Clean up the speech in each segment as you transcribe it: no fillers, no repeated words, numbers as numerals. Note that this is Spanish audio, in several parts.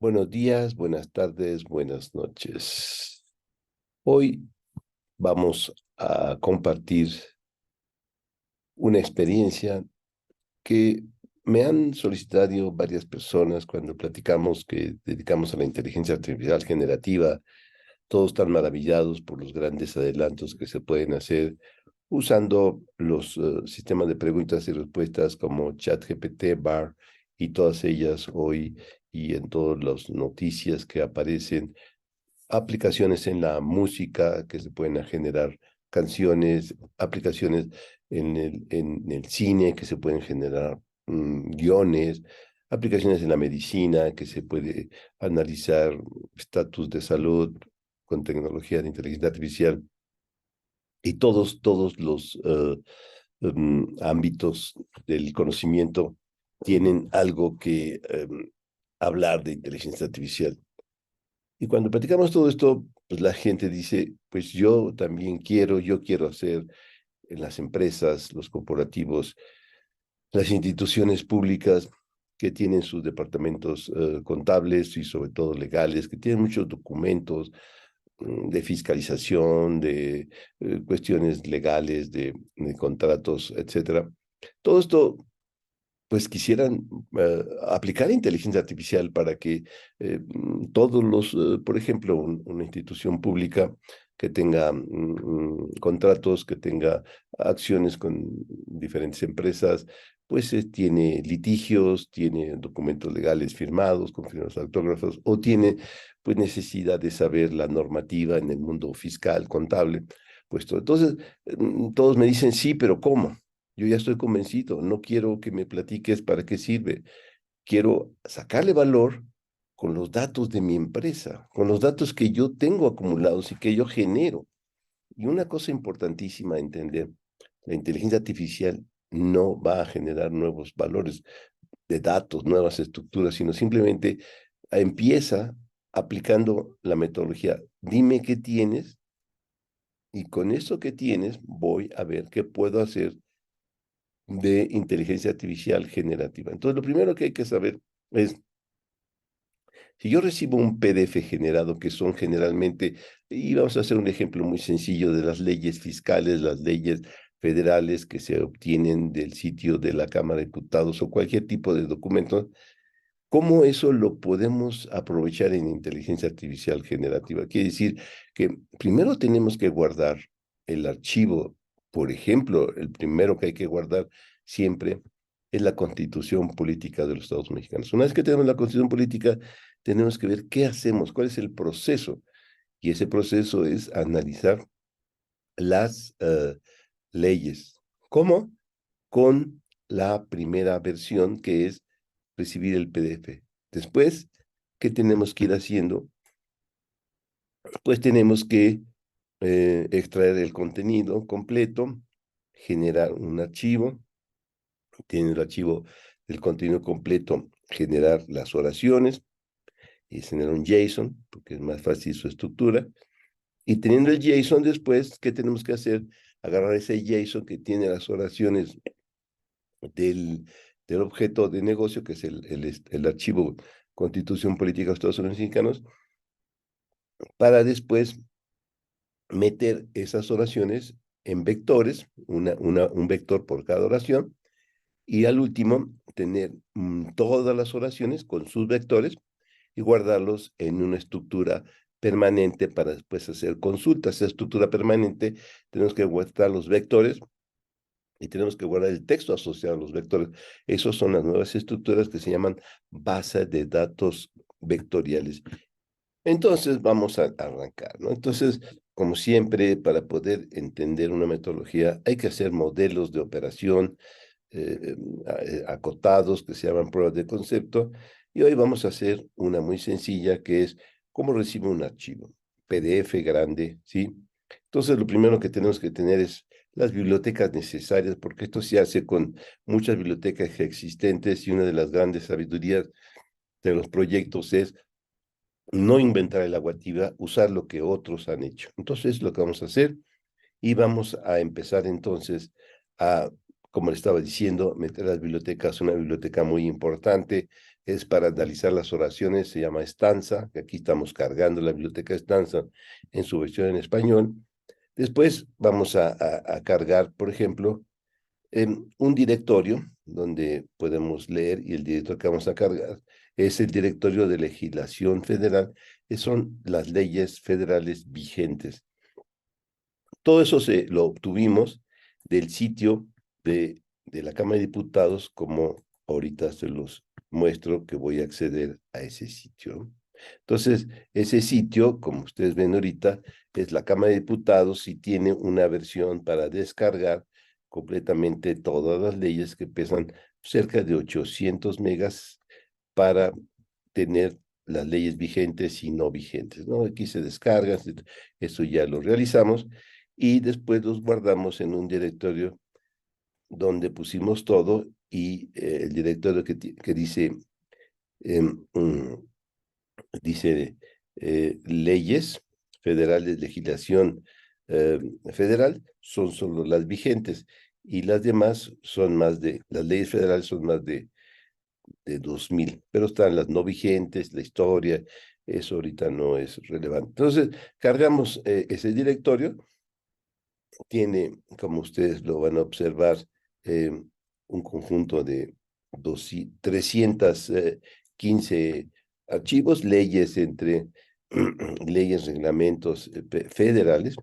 Buenos días, buenas tardes, buenas noches. Hoy vamos a compartir una experiencia que me han solicitado varias personas cuando platicamos que dedicamos a la inteligencia artificial generativa. Todos están maravillados por los grandes adelantos que se pueden hacer usando los sistemas de preguntas y respuestas como ChatGPT, BAR y todas ellas hoy y en todas las noticias que aparecen, aplicaciones en la música que se pueden generar canciones, aplicaciones en el cine que se pueden generar guiones, aplicaciones en la medicina que se puede analizar estatus de salud con tecnología de inteligencia artificial y todos los ámbitos del conocimiento tienen algo que hablar de inteligencia artificial. Y cuando platicamos todo esto, pues la gente dice, pues yo también yo quiero hacer en las empresas, los corporativos, las instituciones públicas que tienen sus departamentos contables y sobre todo legales, que tienen muchos documentos de fiscalización, de cuestiones legales, de contratos, etcétera. Todo esto pues quisieran aplicar inteligencia artificial para que todos por ejemplo, una institución pública que tenga contratos, que tenga acciones con diferentes empresas, pues tiene litigios, tiene documentos legales firmados con firmas autógrafos, o tiene pues necesidad de saber la normativa en el mundo fiscal, contable, puesto. Entonces, todos me dicen, sí, pero ¿cómo? Yo ya estoy convencido, no quiero que me platiques para qué sirve. Quiero sacarle valor con los datos de mi empresa, con los datos que yo tengo acumulados y que yo genero. Y una cosa importantísima a entender, la inteligencia artificial no va a generar nuevos valores de datos, nuevas estructuras, sino simplemente empieza aplicando la metodología. Dime qué tienes y con eso que tienes voy a ver qué puedo hacer de inteligencia artificial generativa. Entonces, lo primero que hay que saber es, si yo recibo un PDF generado, que son generalmente, y vamos a hacer un ejemplo muy sencillo de las leyes fiscales, las leyes federales que se obtienen del sitio de la Cámara de Diputados o cualquier tipo de documento, ¿cómo eso lo podemos aprovechar en inteligencia artificial generativa? Quiere decir que primero tenemos que guardar el archivo. Por ejemplo, el primero que hay que guardar siempre es la Constitución Política de los Estados Mexicanos. Una vez que tenemos la Constitución Política, tenemos que ver qué hacemos, cuál es el proceso. Y ese proceso es analizar las leyes. ¿Cómo? Con la primera versión, que es recibir el PDF. Después, ¿qué tenemos que ir haciendo? Pues tenemos que extraer el contenido completo, generar un archivo, tiene el archivo del contenido completo, generar las oraciones y generar un JSON, porque es más fácil su estructura. Y teniendo el JSON después, ¿qué tenemos que hacer? Agarrar ese JSON que tiene las oraciones del, del objeto de negocio, que es el archivo Constitución Política de los Estados Unidos Mexicanos, para después meter esas oraciones en vectores, un vector por cada oración, y al último tener todas las oraciones con sus vectores y guardarlos en una estructura permanente para después hacer consultas. Esa estructura permanente tenemos que guardar los vectores y tenemos que guardar el texto asociado a los vectores. Esas son las nuevas estructuras que se llaman bases de datos vectoriales. Entonces vamos a arrancar, ¿no? Entonces, como siempre, para poder entender una metodología hay que hacer modelos de operación acotados que se llaman pruebas de concepto, y hoy vamos a hacer una muy sencilla que es cómo recibe un archivo, PDF grande, ¿sí? Entonces, lo primero que tenemos que tener es las bibliotecas necesarias, porque esto se hace con muchas bibliotecas existentes, y una de las grandes sabidurías de los proyectos es no inventar el agua tibia, usar lo que otros han hecho. Entonces, lo que vamos a hacer, y vamos a empezar entonces a, como le estaba diciendo, meter las bibliotecas, una biblioteca muy importante, es para analizar las oraciones, se llama Stanza, que aquí estamos cargando la biblioteca Stanza en su versión en español. Después vamos a cargar, por ejemplo, un directorio donde podemos leer, y el directorio que vamos a cargar es el directorio de legislación federal, que son las leyes federales vigentes. Todo eso lo obtuvimos del sitio de la Cámara de Diputados, como ahorita se los muestro, que voy a acceder a ese sitio. Entonces, ese sitio, como ustedes ven ahorita, es la Cámara de Diputados y tiene una versión para descargar completamente todas las leyes, que pesan cerca de 800 megas para tener las leyes vigentes y no vigentes, ¿no? Aquí se descargan, eso ya lo realizamos, y después los guardamos en un directorio donde pusimos todo, y el directorio que dice, dice leyes federales, legislación federal, son solo las vigentes, y las demás son las leyes federales son más de 2000, pero están las no vigentes, la historia, eso ahorita no es relevante. Entonces, cargamos ese directorio, tiene, como ustedes lo van a observar, un conjunto de 315 archivos, leyes entre leyes, reglamentos federales.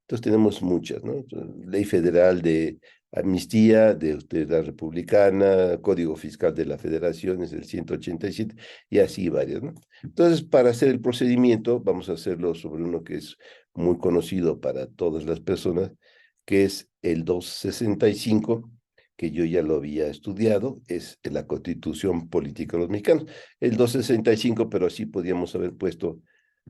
Entonces tenemos muchas, ¿no? Ley federal de amnistía, de autoridad republicana, Código Fiscal de la Federación, es el 187, y así varias, ¿no? Entonces, para hacer el procedimiento, vamos a hacerlo sobre uno que es muy conocido para todas las personas, que es el 265, que yo ya lo había estudiado, es la Constitución Política de los Mexicanos. El 265, pero así podíamos haber puesto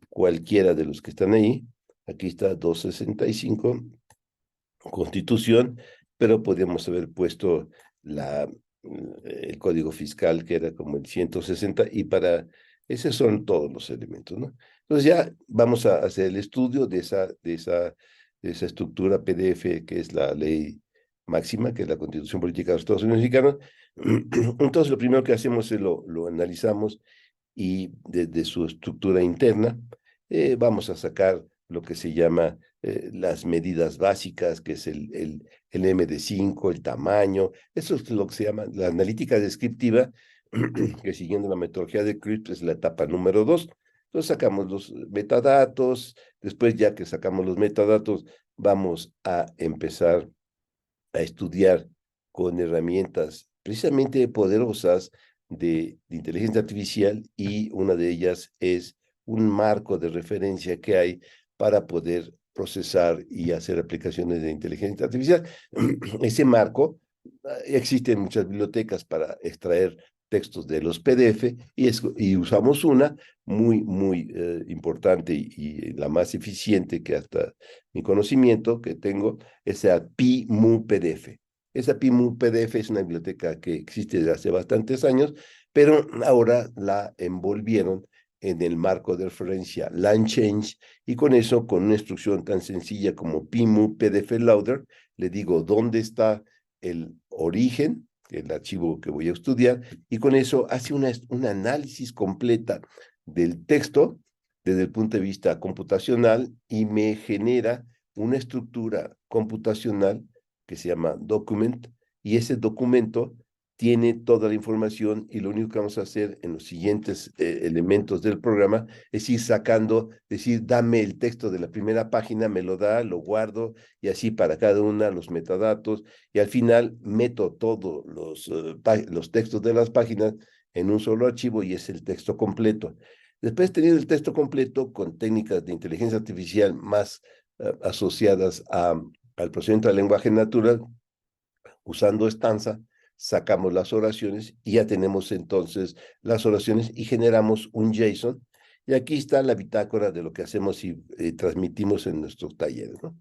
cualquiera de los que están ahí. Aquí está 265, Constitución, pero podríamos haber puesto el Código Fiscal, que era como el 160, y esos son todos los elementos, ¿no? Entonces ya vamos a hacer el estudio de esa estructura PDF, que es la ley máxima, que es la Constitución Política de los Estados Unidos Mexicanos. Entonces lo primero que hacemos es lo analizamos, y desde su estructura interna vamos a sacar lo que se llama las medidas básicas, que es el MD5, el tamaño. Eso es lo que se llama la analítica descriptiva, que siguiendo la metodología de CRISP es la etapa número 2. Entonces sacamos los metadatos, después ya que sacamos los metadatos, vamos a empezar a estudiar con herramientas precisamente poderosas de inteligencia artificial, y una de ellas es un marco de referencia que hay para poder procesar y hacer aplicaciones de inteligencia artificial. Ese marco, existe en muchas bibliotecas para extraer textos de los PDF, y usamos una muy importante, y la más eficiente, que hasta mi conocimiento que tengo, es la PIMU-PDF. Esa PIMU-PDF es una biblioteca que existe desde hace bastantes años, pero ahora la envolvieron en el marco de referencia LangChain, y con eso, con una instrucción tan sencilla como PIMU-PDF Loader, le digo dónde está el origen, el archivo que voy a estudiar, y con eso hace un análisis completa del texto desde el punto de vista computacional, y me genera una estructura computacional que se llama document, y ese documento tiene toda la información, y lo único que vamos a hacer en los siguientes elementos del programa es ir sacando, decir, dame el texto de la primera página, me lo da, lo guardo, y así para cada una los metadatos, y al final meto todos los textos de las páginas en un solo archivo, y es el texto completo. Después, teniendo el texto completo con técnicas de inteligencia artificial más asociadas al procesamiento del lenguaje natural, usando Stanza, sacamos las oraciones, y ya tenemos entonces las oraciones, y generamos un JSON. Y aquí está la bitácora de lo que hacemos y transmitimos en nuestros talleres, ¿no?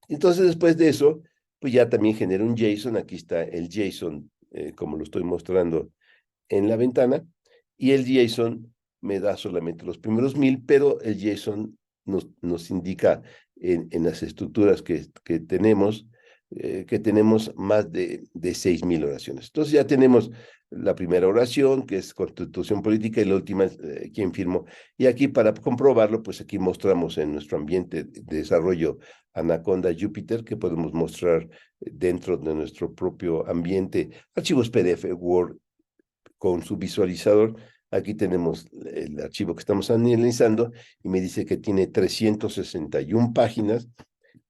Entonces, después de eso, pues ya también genera un JSON. Aquí está el JSON, como lo estoy mostrando en la ventana, y el JSON me da solamente los primeros 1000, pero el JSON nos indica en las estructuras que tenemos que tenemos más de 6,000 oraciones. Entonces ya tenemos la primera oración, que es Constitución Política, y la última, ¿quién firmó? Y aquí para comprobarlo, pues aquí mostramos en nuestro ambiente de desarrollo Anaconda Jupyter, que podemos mostrar dentro de nuestro propio ambiente archivos PDF, Word, con su visualizador. Aquí tenemos el archivo que estamos analizando y me dice que tiene 361 páginas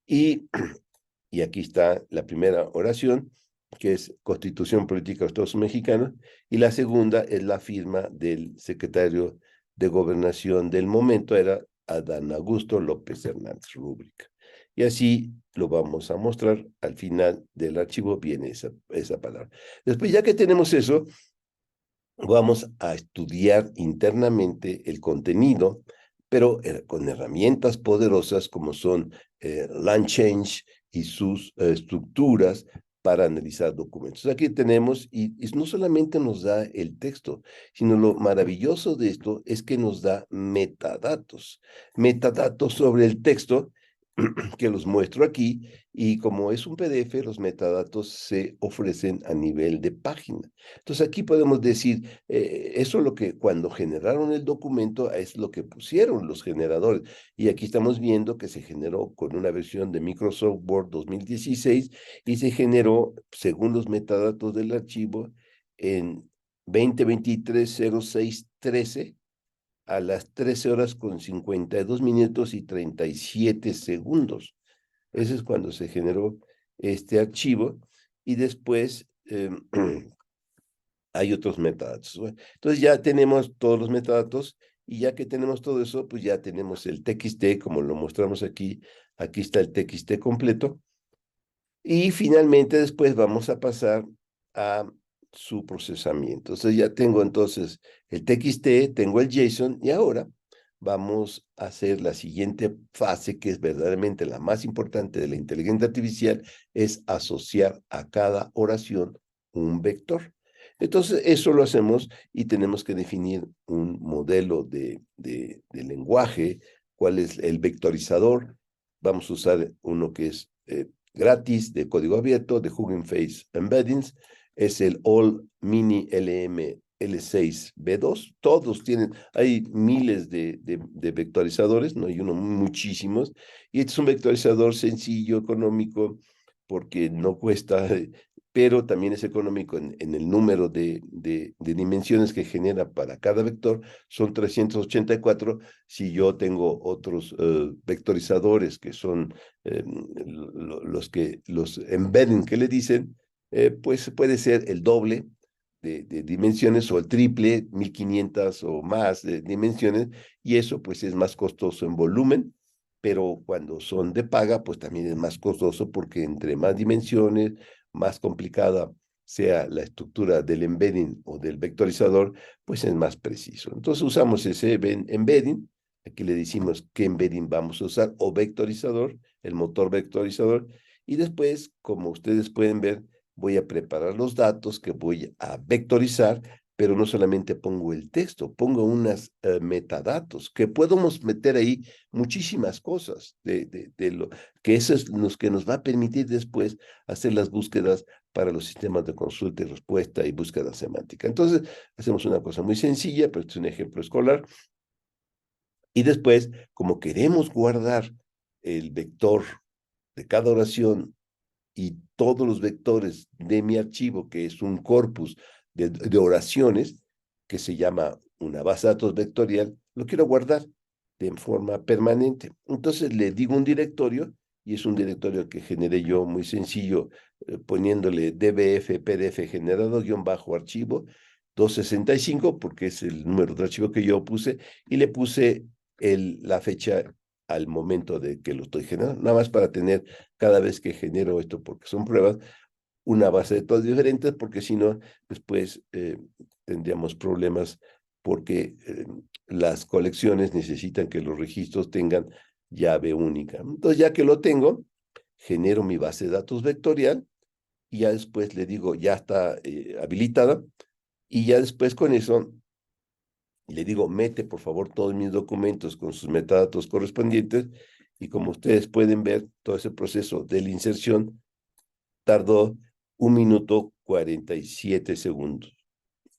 y y aquí está la primera oración, que es Constitución Política de los Estados Mexicanos, y la segunda es la firma del secretario de Gobernación del momento, era Adán Augusto López Hernández Rúbrica. Y así lo vamos a mostrar. Al final del archivo viene esa palabra. Después, ya que tenemos eso, vamos a estudiar internamente el contenido, pero con herramientas poderosas como son LangChain y sus estructuras para analizar documentos. Aquí tenemos, y no solamente nos da el texto, sino lo maravilloso de esto es que nos da metadatos, metadatos sobre el texto que los muestro aquí, y como es un PDF, los metadatos se ofrecen a nivel de página. Entonces aquí podemos decir, eso es lo que cuando generaron el documento es lo que pusieron los generadores. Y aquí estamos viendo que se generó con una versión de Microsoft Word 2016 y se generó, según los metadatos del archivo, en 2023-06-13 a las 13 horas con 52 minutos y 37 segundos. Ese es cuando se generó este archivo y después hay otros metadatos. Entonces ya tenemos todos los metadatos y ya que tenemos todo eso, pues ya tenemos el TXT, como lo mostramos aquí. Aquí está el TXT completo. Y finalmente después vamos a pasar a su procesamiento. Entonces ya tengo entonces el TXT, tengo el JSON y ahora vamos a hacer la siguiente fase, que es verdaderamente la más importante de la inteligencia artificial, es asociar a cada oración un vector. Entonces eso lo hacemos y tenemos que definir un modelo de lenguaje, cuál es el vectorizador. Vamos a usar uno que es gratis, de código abierto, de Hugging Face Embeddings, es el All Mini LM L6B2. Todos tienen, hay miles de vectorizadores, no hay uno, muchísimos, y este es un vectorizador sencillo, económico, porque no cuesta, pero también es económico en el número de dimensiones que genera para cada vector, son 384. Si yo tengo otros vectorizadores que son los embedding que le dicen, pues puede ser el doble de dimensiones o el triple, 1500 o más de dimensiones, y eso pues es más costoso en volumen, pero cuando son de paga, pues también es más costoso porque entre más dimensiones, más complicada sea la estructura del embedding o del vectorizador, pues es más preciso. Entonces usamos ese embedding, aquí le decimos qué embedding vamos a usar, o vectorizador, el motor vectorizador, y después, como ustedes pueden ver, voy a preparar los datos que voy a vectorizar, pero no solamente pongo el texto, pongo unas metadatos, que podemos meter ahí muchísimas cosas, que eso es lo que nos va a permitir después hacer las búsquedas para los sistemas de consulta y respuesta y búsqueda semántica. Entonces, hacemos una cosa muy sencilla, pero este es un ejemplo escolar, y después, como queremos guardar el vector de cada oración y todos los vectores de mi archivo, que es un corpus de oraciones, que se llama una base de datos vectorial, lo quiero guardar de forma permanente. Entonces le digo un directorio, y es un directorio que generé yo muy sencillo, poniéndole dbf pdf generado guión bajo archivo 265, porque es el número de archivo que yo puse, y le puse la fecha al momento de que lo estoy generando, nada más para tener cada vez que genero esto, porque son pruebas, una base de datos diferentes, porque si no, después tendríamos problemas, porque las colecciones necesitan que los registros tengan llave única. Entonces, ya que lo tengo, genero mi base de datos vectorial y ya después le digo, ya está habilitada, y ya después con eso le digo, mete por favor todos mis documentos con sus metadatos correspondientes, y como ustedes pueden ver, todo ese proceso de la inserción tardó 1 minuto 47 segundos.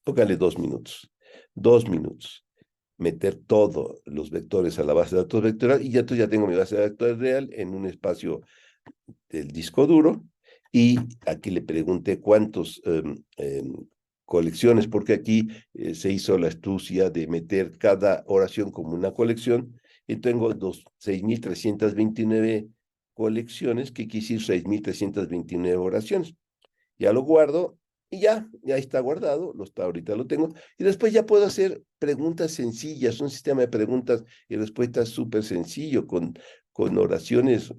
Póngale 2 minutos. 2 minutos. Meter todos los vectores a la base de datos vectorial y ya tengo mi base de datos real en un espacio del disco duro. Y aquí le pregunté cuántos colecciones, porque aquí se hizo la astucia de meter cada oración como una colección, y tengo 6.329 colecciones, que quiere decir 6.329 oraciones. Ya lo guardo y ya está guardado, ahorita lo tengo, y después ya puedo hacer preguntas sencillas, un sistema de preguntas y respuestas súper sencillo, con oraciones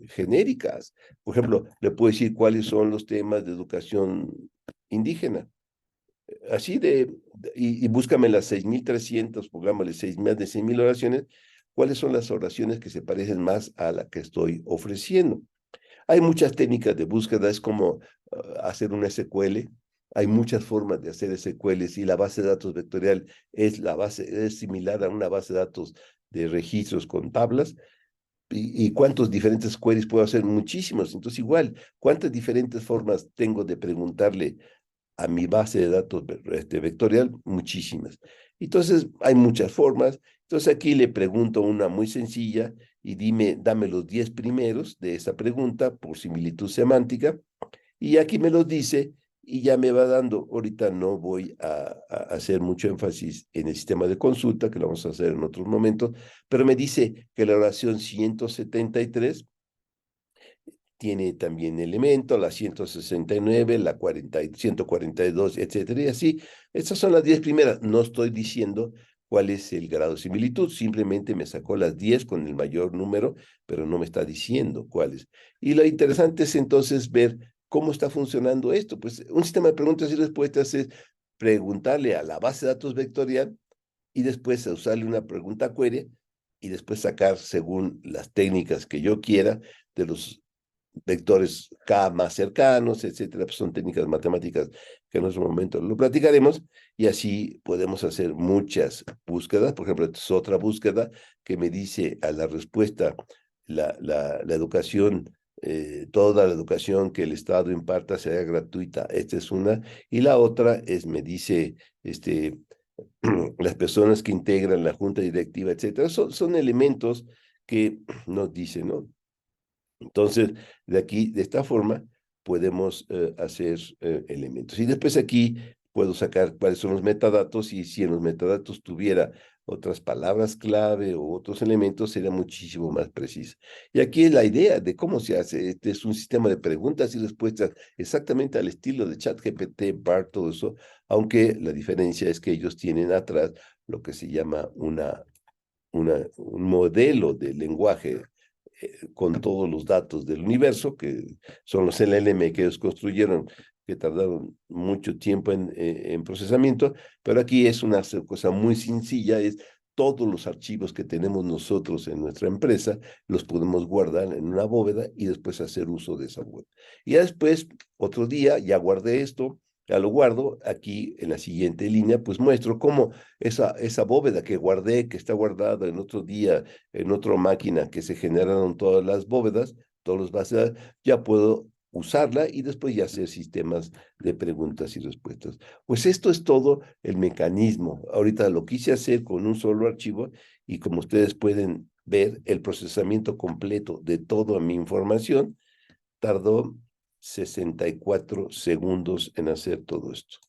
genéricas. Por ejemplo, le puedo decir cuáles son los temas de educación indígena. Así y búscame las 6.300, pongámosle más de 6.000 oraciones, cuáles son las oraciones que se parecen más a la que estoy ofreciendo. Hay muchas técnicas de búsqueda, es como hacer un SQL. Hay muchas formas de hacer SQLs y la base de datos vectorial es similar a una base de datos de registros con tablas. ¿Y cuántos diferentes queries puedo hacer? Muchísimos. Entonces, igual, ¿cuántas diferentes formas tengo de preguntarle a mi base de datos vectorial? Muchísimas. Entonces, hay muchas formas. Entonces, aquí le pregunto una muy sencilla y dame los 10 primeros de esa pregunta por similitud semántica, y aquí me los dice y ya me va dando. Ahorita no voy a hacer mucho énfasis en el sistema de consulta, que lo vamos a hacer en otros momentos, pero me dice que la oración 173 tiene también elemento, la 169, la 142, etcétera, y así. Estas son las 10 primeras. No estoy diciendo cuál es el grado de similitud, simplemente me sacó las 10 con el mayor número, pero no me está diciendo cuáles. Y lo interesante es entonces ver cómo está funcionando esto. Pues un sistema de preguntas y respuestas es preguntarle a la base de datos vectorial y después usarle una pregunta query y después sacar, según las técnicas que yo quiera, de los vectores K más cercanos, etcétera. Pues son técnicas matemáticas que en otro momento lo platicaremos, y así podemos hacer muchas búsquedas. Por ejemplo, esta es otra búsqueda que me dice a la respuesta la educación, toda la educación que el Estado imparta sea gratuita. Esta es una. Y la otra me dice, las personas que integran la junta directiva, etcétera. Son elementos que nos dicen, ¿no? Entonces, de esta forma, podemos hacer elementos. Y después aquí puedo sacar cuáles son los metadatos, y si en los metadatos tuviera otras palabras clave o otros elementos, sería muchísimo más preciso. Y aquí es la idea de cómo se hace. Este es un sistema de preguntas y respuestas exactamente al estilo de ChatGPT, BART, todo eso, aunque la diferencia es que ellos tienen atrás lo que se llama un modelo de lenguaje con todos los datos del universo, que son los LLM que ellos construyeron, que tardaron mucho tiempo en procesamiento, pero aquí es una cosa muy sencilla, es todos los archivos que tenemos nosotros en nuestra empresa, los podemos guardar en una bóveda y después hacer uso de esa bóveda. Y ya después, otro día, ya guardé esto, ya lo guardo, aquí en la siguiente línea, pues muestro cómo esa bóveda que guardé, que está guardada en otro día, en otra máquina que se generaron todas las bóvedas, todos los bases de datos, ya puedo usarla y después ya hacer sistemas de preguntas y respuestas. Pues esto es todo el mecanismo. Ahorita lo quise hacer con un solo archivo, y como ustedes pueden ver, el procesamiento completo de toda mi información tardó 64 segundos en hacer todo esto.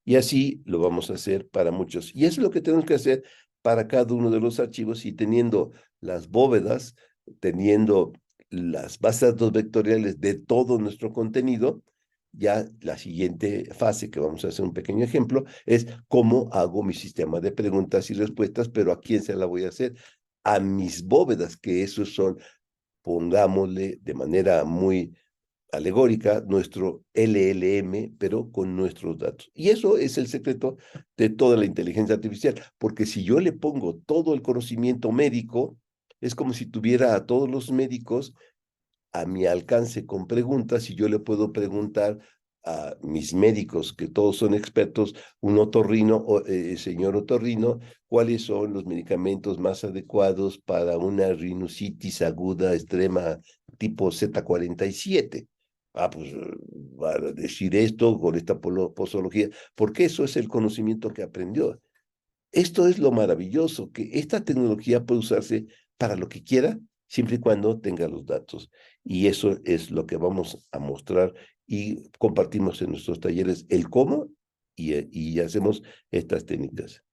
Y así lo vamos a hacer para muchos. Y eso es lo que tenemos que hacer para cada uno de los archivos, y teniendo las bóvedas, teniendo las bases de datos vectoriales de todo nuestro contenido, ya la siguiente fase, que vamos a hacer un pequeño ejemplo, es cómo hago mi sistema de preguntas y respuestas, pero ¿a quién se la voy a hacer? A mis bóvedas, que esos son, pongámosle de manera muy alegórica, nuestro LLM, pero con nuestros datos. Y eso es el secreto de toda la inteligencia artificial, porque si yo le pongo todo el conocimiento médico, es como si tuviera a todos los médicos a mi alcance con preguntas, y yo le puedo preguntar a mis médicos, que todos son expertos, un otorrino, señor otorrino, cuáles son los medicamentos más adecuados para una rinusitis aguda extrema tipo Z47. pues va a decir esto con esta posología, porque eso es el conocimiento que aprendió. Esto es lo maravilloso, que esta tecnología puede usarse para lo que quiera, siempre y cuando tenga los datos. Y eso es lo que vamos a mostrar y compartimos en nuestros talleres, el cómo y hacemos estas técnicas.